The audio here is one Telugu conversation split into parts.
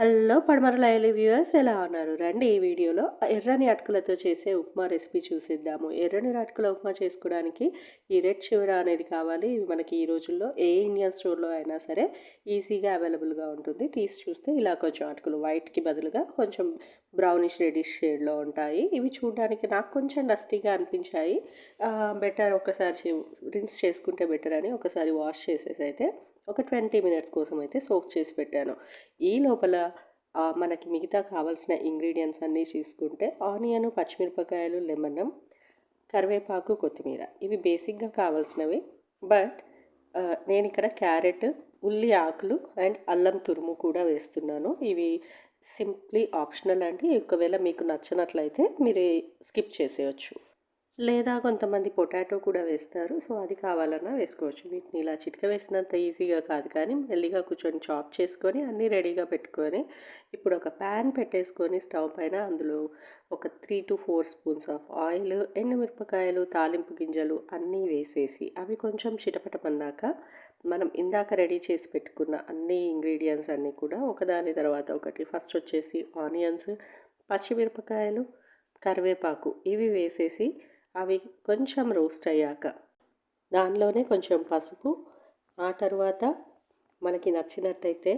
హలో పడమర లైవ్లీ వ్యూవర్స్, ఎలా ఉన్నారు? రండి ఈ వీడియోలో ఎర్రని అటుకులతో చేసే ఉప్మా రెసిపీ చూసిద్దాము. ఎర్రని అటుకుల ఉప్మా చేసుకోవడానికి ఈ రెడ్ చివర అనేది కావాలి. ఇవి మనకి ఈ రోజుల్లో ఏ ఇండియన్ స్టోర్లో అయినా సరే ఈజీగా అవైలబుల్గా ఉంటుంది. తీసి చూస్తే ఇలా కొంచెం అటుకులు వైట్కి బదులుగా కొంచెం బ్రౌనిష్ రెడిష్ షేడ్లో ఉంటాయి. ఇవి చూడడానికి నాకు కొంచెం డస్టీగా అనిపించాయి. బెటర్ ఒకసారి రిన్స్ చేసుకుంటే బెటర్ అని ఒకసారి వాష్ చేసేసి అయితే ఒక 20 మినిట్స్ కోసం అయితే సోక్ చేసి పెట్టాను. ఈ లోపల మనకి మిగతా కావాల్సిన ఇంగ్రీడియంట్స్ అన్నీ తీసుకుంటే ఆనియన్, పచ్చిమిరపకాయలు, లెమన్, కరివేపాకు, కొత్తిమీర ఇవి బేసిక్గా కావాల్సినవి. బట్ నేను ఇక్కడ క్యారెట్, ఉల్లి ఆకులు అండ్ అల్లం తురుము కూడా వేస్తున్నాను. ఇవి సింప్లీ ఆప్షనల్ అండి. ఒకవేళ మీకు నచ్చినట్లయితే మీరు స్కిప్ చేసేయచ్చు. లేదా కొంతమంది పొటాటో కూడా వేస్తారు. సో అది కావాలన్నా వేసుకోవచ్చు. వీటిని ఇలా చిటిక వేసినంత ఈజీగా కాదు, కానీ మెల్లిగా కూర్చొని చాప్ చేసుకొని అన్నీ రెడీగా పెట్టుకొని ఇప్పుడు ఒక ప్యాన్ పెట్టేసుకొని స్టవ్ పైన అందులో ఒక 3 to 4 స్పూన్స్ ఆఫ్ ఆయిల్, ఎండుమిరపకాయలు, తాలింపు గింజలు అన్నీ వేసేసి అవి కొంచెం చిటపటమన్నాక మనం ఇందాక రెడీ చేసి పెట్టుకున్న అన్ని ఇంగ్రీడియంట్స్ అన్నీ కూడా ఒకదాని తర్వాత ఒకటి ఫస్ట్ వచ్చేసి ఆనియన్స్, పచ్చిమిరపకాయలు, కరివేపాకు ఇవి వేసేసి అవి కొంచెం రోస్ట్ అయ్యాక దానిలోనే కొంచెం పసుపు, ఆ తర్వాత మనకి నచ్చినట్టయితే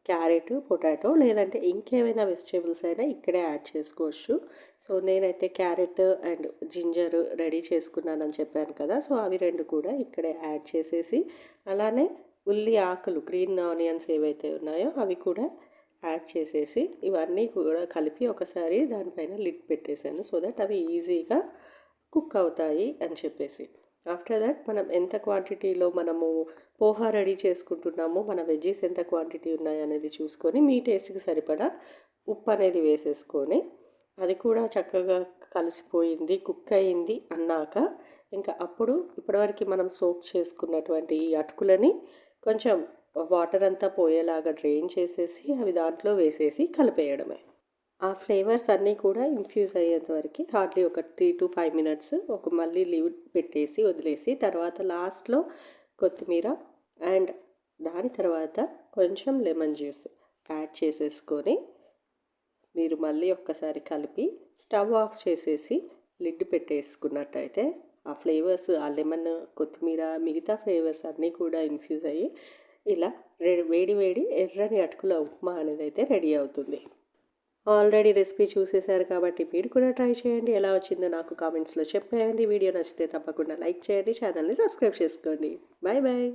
క్యారెట్, పొటాటో లేదంటే ఇంకేమైనా వెజిటేబుల్స్ అయినా ఇక్కడే యాడ్ చేసుకోవచ్చు. సో నేనైతే క్యారెట్ అండ్ జింజర్ రెడీ చేసుకున్నానని చెప్పాను కదా, సో అవి రెండు కూడా ఇక్కడే యాడ్ చేసేసి అలానే ఉల్లి ఆకులు, గ్రీన్ ఆనియన్స్ ఏవైతే ఉన్నాయో అవి కూడా యాడ్ చేసేసి ఇవన్నీ కూడా కలిపి ఒకసారి దానిపైన లిడ్ పెట్టేశాను. సో దట్ అవి ఈజీగా కుక్ అవుతాయి అని చెప్పేసి. ఆఫ్టర్ దట్ మనం ఎంత క్వాంటిటీలో మనము పోహా రెడీ చేసుకుంటున్నామో, మన వెజ్జీస్ ఎంత క్వాంటిటీ ఉన్నాయి అనేది చూసుకొని మీ టేస్ట్కి సరిపడా ఉప్పు అనేది వేసేసుకొని అది కూడా చక్కగా కలిసిపోయింది, కుక్ అయింది అన్నాక ఇంకా అప్పుడు ఇప్పటివరకు మనం సోక్ చేసుకున్నటువంటి ఈ అటుకులని కొంచెం వాటర్ అంతా పోయేలాగా డ్రైన్ చేసేసి అవి దాంట్లో వేసేసి కలిపేయడమే. ఆ ఫ్లేవర్స్ అన్నీ కూడా ఇన్ఫ్యూజ్ అయ్యేంత వరకు హార్డ్లీ ఒక 3 to 5 మినిట్స్ ఒక మళ్ళీ లిడ్ పెట్టేసి వదిలేసి తర్వాత లాస్ట్లో కొత్తిమీర అండ్ దాని తర్వాత కొంచెం లెమన్ జ్యూస్ యాడ్ చేసేసుకొని మీరు మళ్ళీ ఒక్కసారి కలిపి స్టవ్ ఆఫ్ చేసేసి లిడ్ పెట్టేసుకున్నట్టయితే ఆ ఫ్లేవర్స్, ఆ లెమన్, కొత్తిమీర, మిగతా ఫ్లేవర్స్ అన్నీ కూడా ఇన్ఫ్యూజ్ అయ్యి ఇలా వేడి వేడి ఎర్రని అటుకుల ఉప్మా అనేది అయితే రెడీ అవుతుంది. ఆల్రెడీ రెసిపీ చూసేశారు కాబట్టి మీరు కూడా ట్రై చేయండి. ఎలా వచ్చిందో నాకు కామెంట్స్లో చెప్పేయండి. వీడియో నచ్చితే తప్పకుండా లైక్ చేయండి, ఛానల్ని సబ్స్క్రైబ్ చేసుకోండి. Bye bye.